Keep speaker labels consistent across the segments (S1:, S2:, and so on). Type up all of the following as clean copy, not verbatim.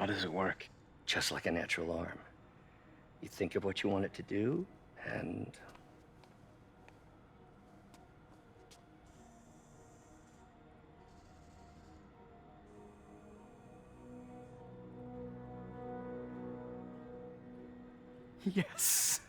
S1: How does it work?
S2: Just like a natural arm. You think of what you want it to do, and...
S3: Yes.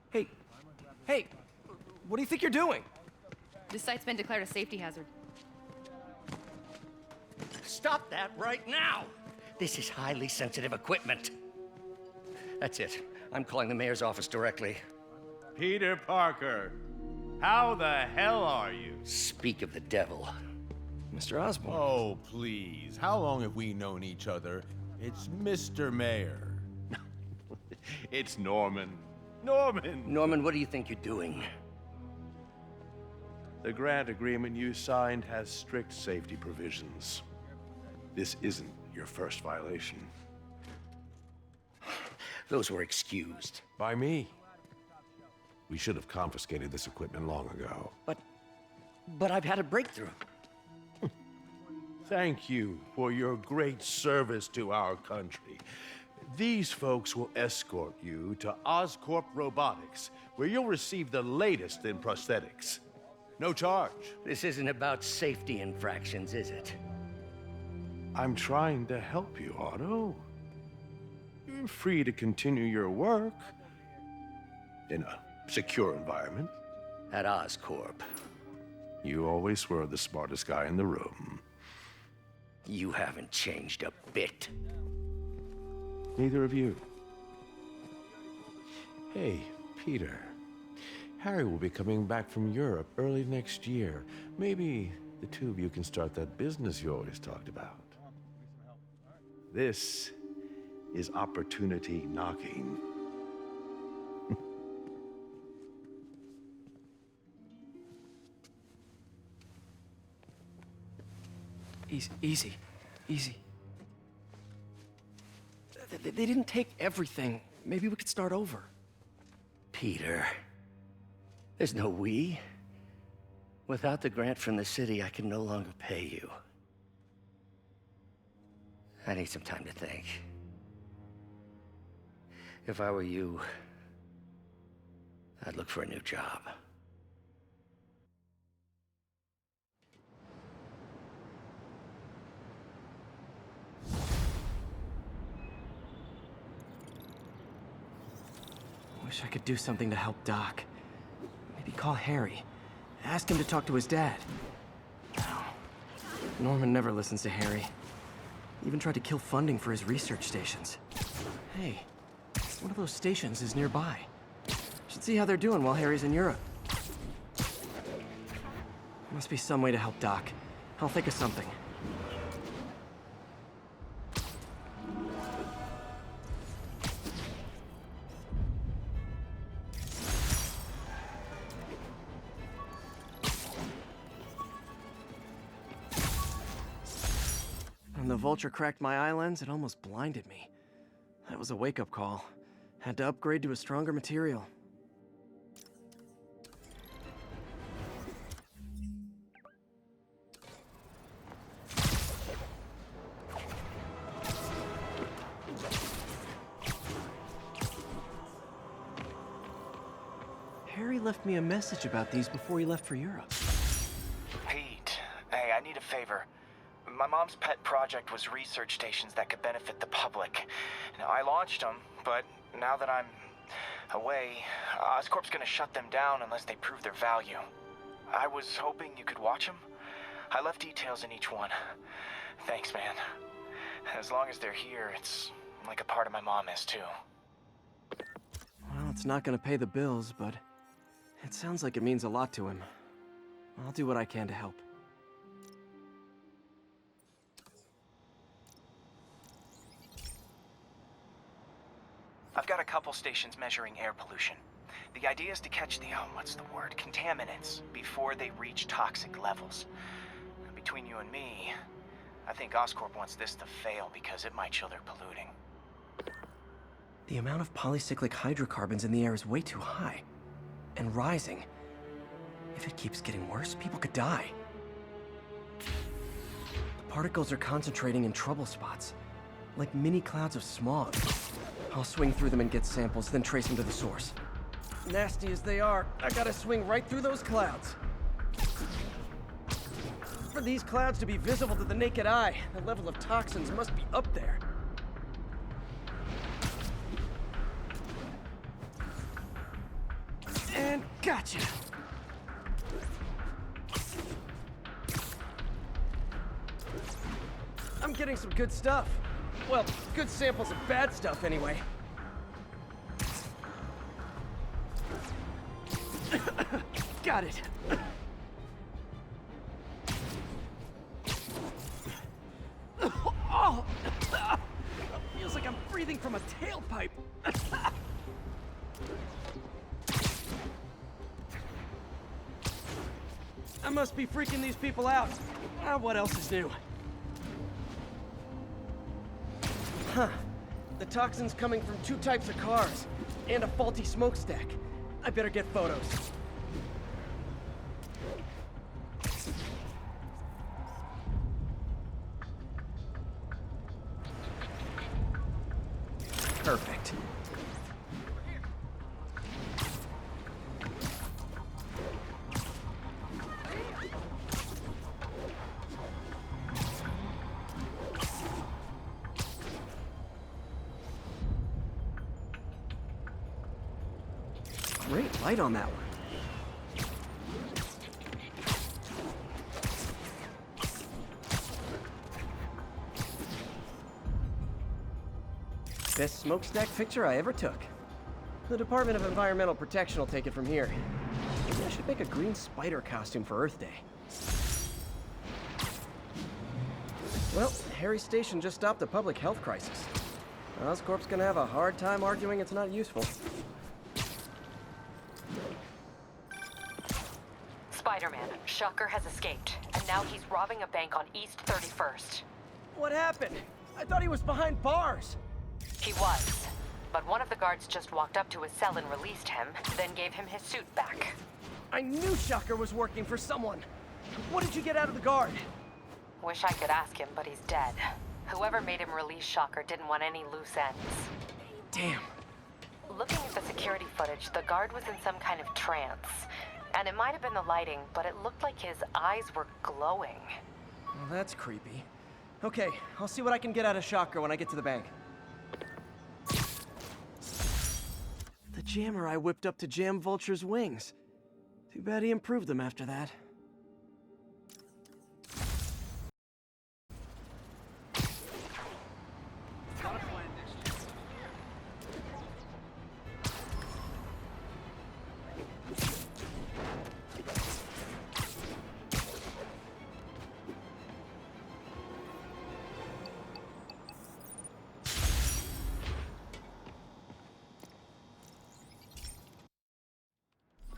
S3: Hey, hey, what do you think you're doing?
S4: This site's been declared a safety hazard.
S2: Stop that right now! This is highly sensitive equipment. That's it. I'm calling the mayor's office directly.
S5: Peter Parker, how the hell are you?
S2: Speak of the devil.
S3: Mr. Osborn.
S6: Oh, please. How long have we known each other? It's Mr. Mayor.
S5: It's Norman. Norman!
S2: Norman, what do you think you're doing?
S5: The grant agreement you signed has strict safety provisions. This isn't your first violation.
S2: Those were excused.
S6: By me. We should have confiscated this equipment long ago.
S2: But I've had a breakthrough.
S5: Thank you for your great service to our country. These folks will escort you to Oscorp Robotics, where you'll receive the latest in prosthetics. No charge.
S2: This isn't about safety infractions, is it?
S5: I'm trying to help you, Otto. You're free to continue your work in a secure environment.
S2: At Oscorp.
S5: You always were the smartest guy in the room.
S2: You haven't changed a bit.
S5: Neither of you.
S6: Hey, Peter. Harry will be coming back from Europe early next year. Maybe the two of you can start that business you always talked about.
S5: This is opportunity knocking.
S3: Easy. They didn't take everything. Maybe we could start over.
S2: Peter, there's no we. Without the grant from the city, I can no longer pay you. I need some time to think. If I were you, I'd look for a new job.
S3: Wish I could do something to help Doc. Maybe call Harry. Ask him to talk to his dad. No. Norman never listens to Harry. Even tried to kill funding for his research stations. Hey, one of those stations is nearby. Should see how they're doing while Harry's in Europe. Must be some way to help Doc. I'll think of something. When the vulture cracked my eye lens, it almost blinded me. That was a wake-up call. Had to upgrade to a stronger material. Harry left me a message about these before he left for Europe.
S7: Pete, hey, I need a favor. My mom's pet project was research stations that could benefit the public. Now, I launched them, but now that I'm away, Oscorp's gonna shut them down unless they prove their value. I was hoping you could watch them. I left details in each one. Thanks, man. As long as they're here, it's like a part of my mom is, too.
S3: Well, it's not gonna pay the bills, but it sounds like it means a lot to him. I'll do what I can to help.
S7: I've got a couple stations measuring air pollution. The idea is to catch the, contaminants before they reach toxic levels. Between you and me, I think Oscorp wants this to fail because it might show they're polluting.
S3: The amount of polycyclic hydrocarbons in the air is way too high. And rising. If it keeps getting worse, people could die. The Particles are concentrating in trouble spots, like mini clouds of smog. I'll swing through them and get samples, then trace them to the source. Nasty as they are, I gotta swing right through those clouds. For these clouds to be visible to the naked eye, the level of toxins must be up there. And gotcha! I'm getting some good stuff. Well, good samples of bad stuff, anyway. Got it. Oh! Feels like I'm breathing from a tailpipe. I must be freaking these people out. What else is new? Huh. The toxin's coming from 2 types of cars, and a faulty smokestack. I better get photos. Perfect. Great light on that one. Best smokestack picture I ever took. The Department of Environmental Protection will take it from here. Maybe I should make a green spider costume for Earth Day. Well, Harry's station just stopped a public health crisis. Oscorp's gonna have a hard time arguing it's not useful.
S1: Spider-Man, Shocker has escaped, and now he's robbing a bank on East 31st.
S3: What happened? I thought he was behind bars.
S1: He was, but one of the guards just walked up to his cell and released him, then gave him his suit back.
S3: I knew Shocker was working for someone. What did you get out of the guard?
S1: Wish I could ask him, but he's dead. Whoever made him release Shocker didn't want any loose ends.
S3: Damn.
S1: Looking at the security footage, the guard was in some kind of trance. And it might have been the lighting, but it looked like his eyes were glowing.
S3: Well, that's creepy. Okay, I'll see what I can get out of Shocker when I get to the bank. The jammer I whipped up to jam Vulture's wings. Too bad he improved them after that.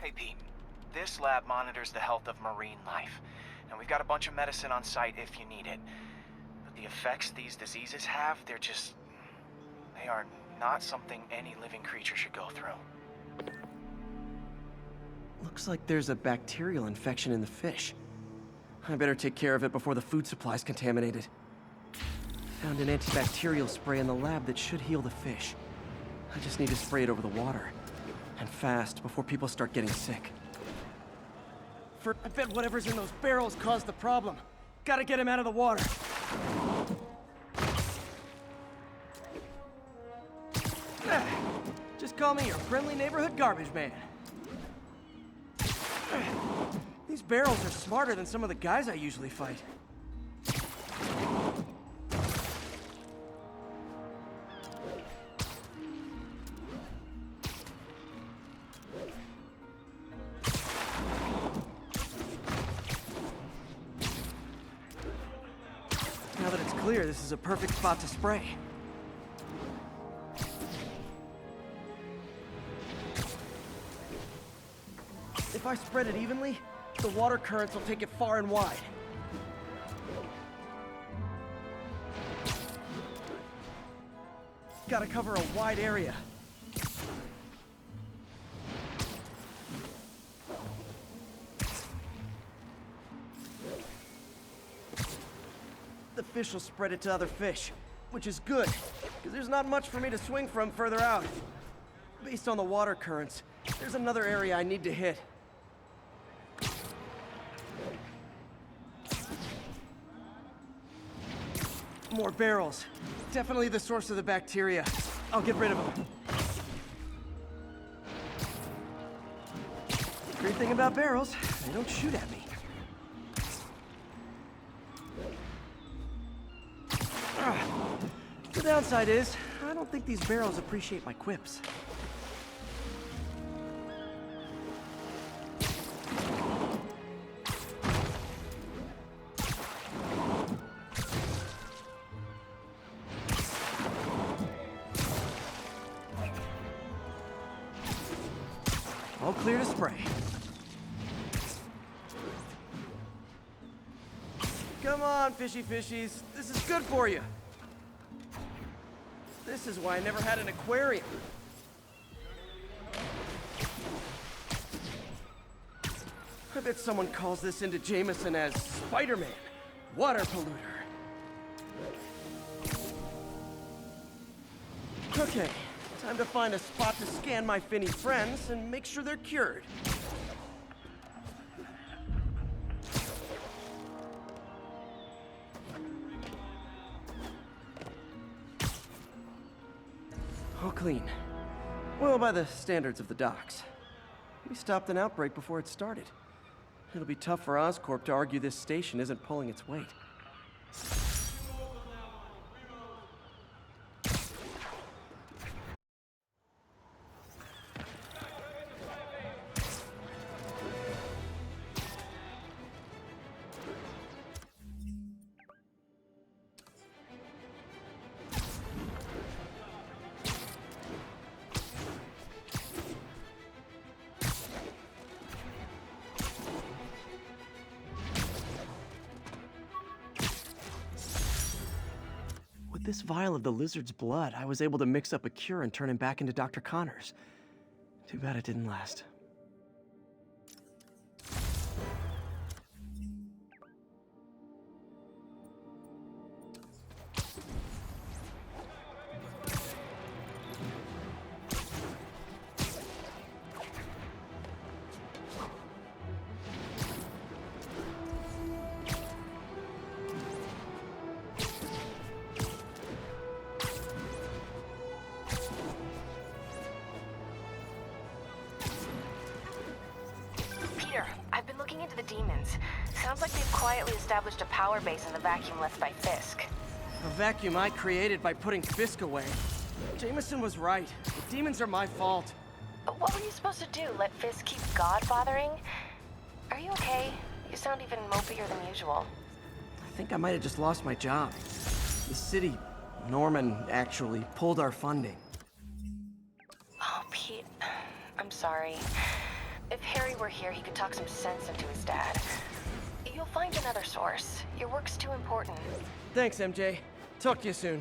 S7: Hey, Pete. This lab monitors the health of marine life, and we've got a bunch of medicine on site if you need it. But the effects these diseases have, they are not something any living creature should go through.
S3: Looks like there's a bacterial infection in the fish. I better take care of it before the food supply's contaminated. Found an antibacterial spray in the lab that should heal the fish. I just need to spray it over the water. And fast, before people start getting sick. I bet whatever's in those barrels caused the problem. Gotta get him out of the water. Just call me your friendly neighborhood garbage man. These barrels are smarter than some of the guys I usually fight. Now that it's clear, this is a perfect spot to spray. If I spread it evenly, the water currents will take it far and wide. Gotta cover a wide area. fish will spread it to other fish, which is good, because there's not much for me to swing from further out. Based on the water currents, there's another area I need to hit. More barrels. Definitely the source of the bacteria. I'll get rid of them. Great thing about barrels, they don't shoot at me. The downside is, I don't think these barrels appreciate my quips. All clear to spray. Come on, fishy fishies. This is good for you. This is why I never had an aquarium. I bet someone calls this into Jameson as Spider-Man, water polluter. Okay, time to find a spot to scan my finny friends and make sure they're cured. All clean. Well, by the standards of the docks. We stopped an outbreak before it started. It'll be tough for Oscorp to argue this station isn't pulling its weight. With this vial of the lizard's blood, I was able to mix up a cure and turn him back into Dr. Connors. Too bad it didn't last.
S1: I've been looking into the demons. Sounds like they've quietly established a power base in the vacuum left by Fisk.
S3: A vacuum I created by putting Fisk away. Jameson was right. The demons are my fault.
S1: What were you supposed to do? Let Fisk keep God bothering? Are you okay? You sound even mopier than usual.
S3: I think I might have just lost my job. The city, Norman, actually pulled our funding.
S1: Oh, Pete. I'm sorry. If Harry were here, he could talk some sense into his dad. You'll find another source. Your work's too important.
S3: Thanks, MJ. Talk to you soon.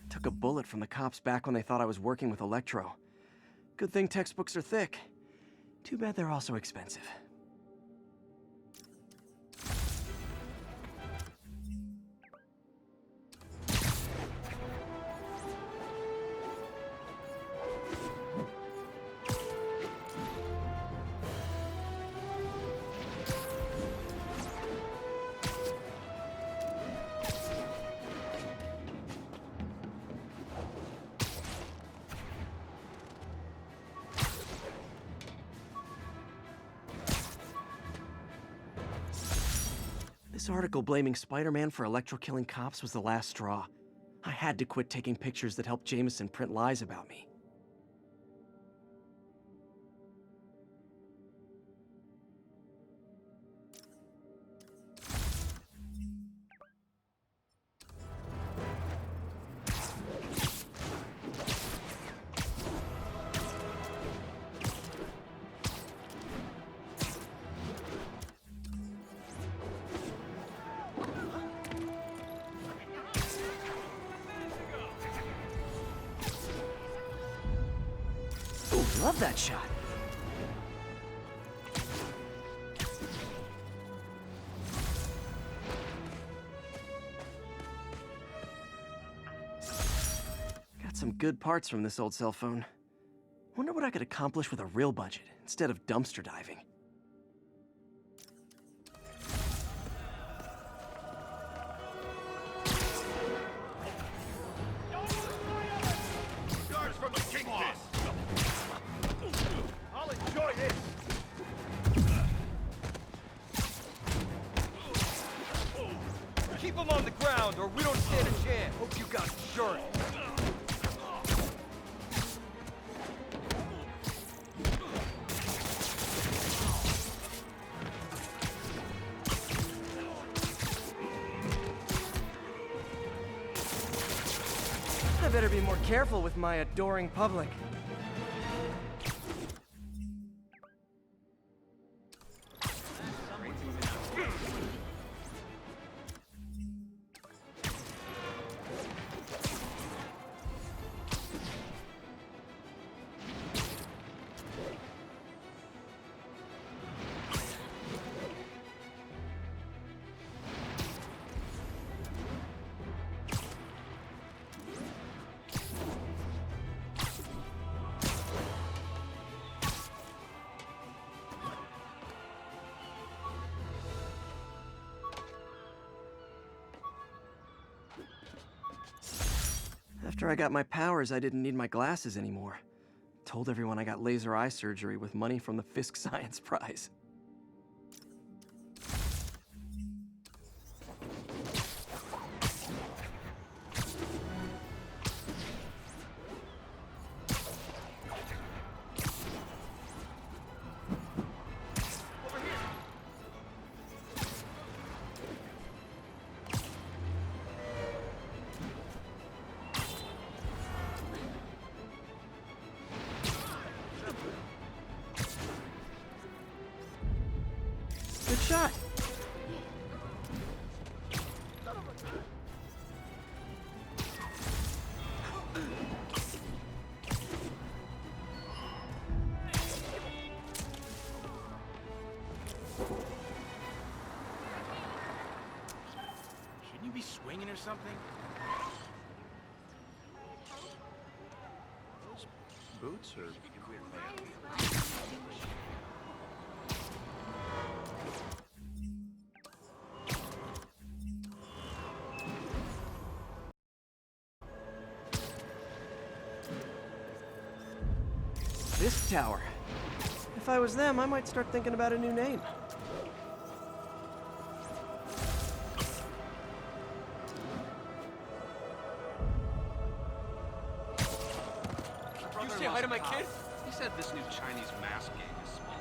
S3: Took a bullet from the cops back when they thought I was working with Electro. Good thing textbooks are thick. Too bad they're also expensive. This article blaming Spider-Man for electro-killing cops was the last straw. I had to quit taking pictures that helped Jameson print lies about me. Love that shot. Got some good parts from this old cell phone. Wonder what I could accomplish with a real budget instead of dumpster diving.
S5: I'll enjoy this!
S8: Keep him on the ground, or we don't stand a chance. Hope you got insurance.
S3: I better be more careful with my adoring public. After I got my powers, I didn't need my glasses anymore. Told everyone I got laser eye surgery with money from the Fisk Science Prize. Good shot.
S8: Shouldn't you be swinging or something? Those boots or weird man?
S3: This tower. If I was them, I might start thinking about a new name.
S8: You say hi to my kid?
S9: He said this new Chinese mask game is small.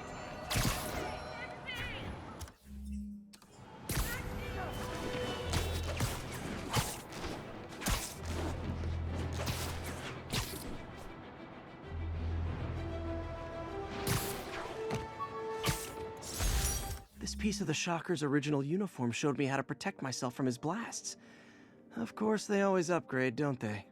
S3: This piece of the Shocker's original uniform showed me how to protect myself from his blasts. Of course, they always upgrade, don't they?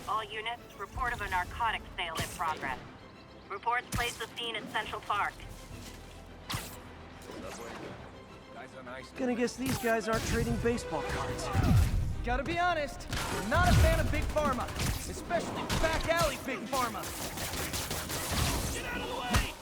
S10: All units, report of a narcotics sale in progress. Reports place the scene at Central Park.
S3: Gonna guess these guys aren't trading baseball cards.
S8: Gotta be honest, I'm not a fan of Big Pharma, especially back alley Big Pharma. Get out of the way!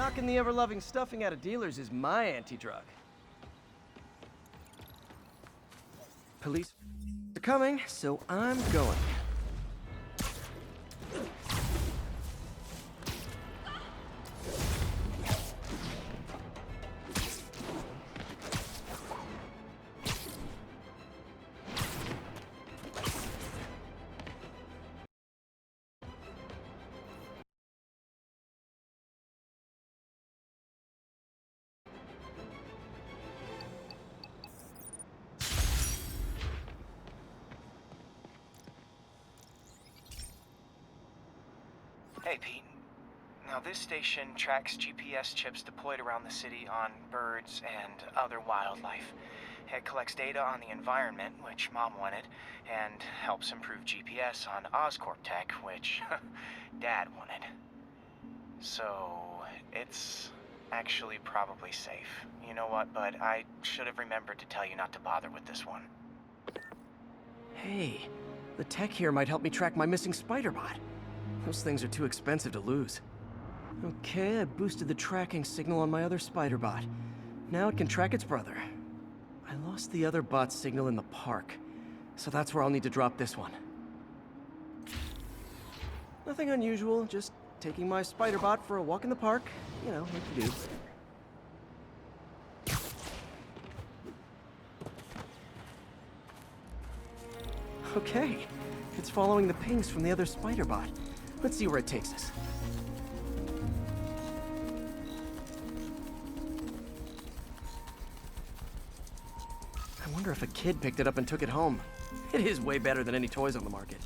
S8: Knocking the ever-loving stuffing out of dealers is my anti-drug.
S3: Police are coming, so I'm going.
S7: Hey, Pete. Now, this station tracks GPS chips deployed around the city on birds and other wildlife. It collects data on the environment, which Mom wanted, and helps improve GPS on Oscorp tech, which Dad wanted. So, it's actually probably safe. You know what, bud? I should have remembered to tell you not to bother with this one.
S3: Hey, the tech here might help me track my missing Spider-Bot. Those things are too expensive to lose. Okay, I boosted the tracking signal on my other Spider-Bot. Now it can track its brother. I lost the other bot's signal in the park, so that's where I'll need to drop this one. Nothing unusual, just taking my Spider-Bot for a walk in the park. You know, like you do. Okay, it's following the pings from the other Spider-Bot. Let's see where it takes us. I wonder if a kid picked it up and took it home. It is way better than any toys on the market.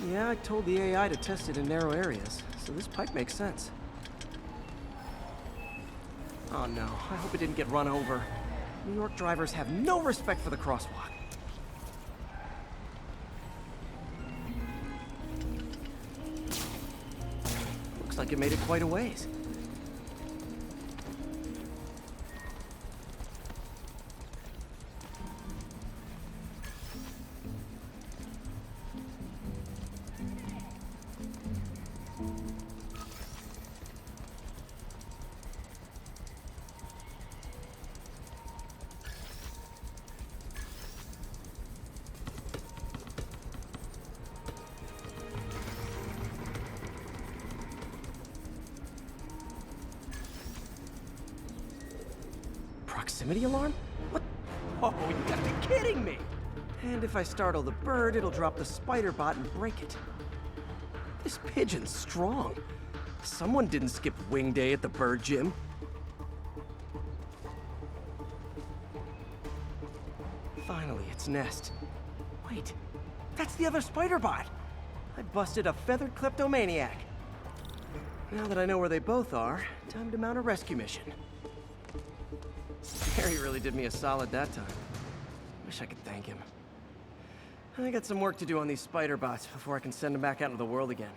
S3: Yeah, I told the AI to test it in narrow areas, so this pipe makes sense. Oh no, I hope it didn't get run over. New York drivers have no respect for the crosswalk. Looks like it made it quite a ways. Proximity alarm? What? Oh, you gotta be kidding me! And if I startle the bird, it'll drop the Spider-Bot and break it. This pigeon's strong. Someone didn't skip wing day at the bird gym. Finally, its nest. Wait, that's the other Spider-Bot! I busted a feathered kleptomaniac. Now that I know where they both are, time to mount a rescue mission. Harry really did me a solid that time. Wish I could thank him. I got some work to do on these Spider-Bots before I can send them back out into the world again.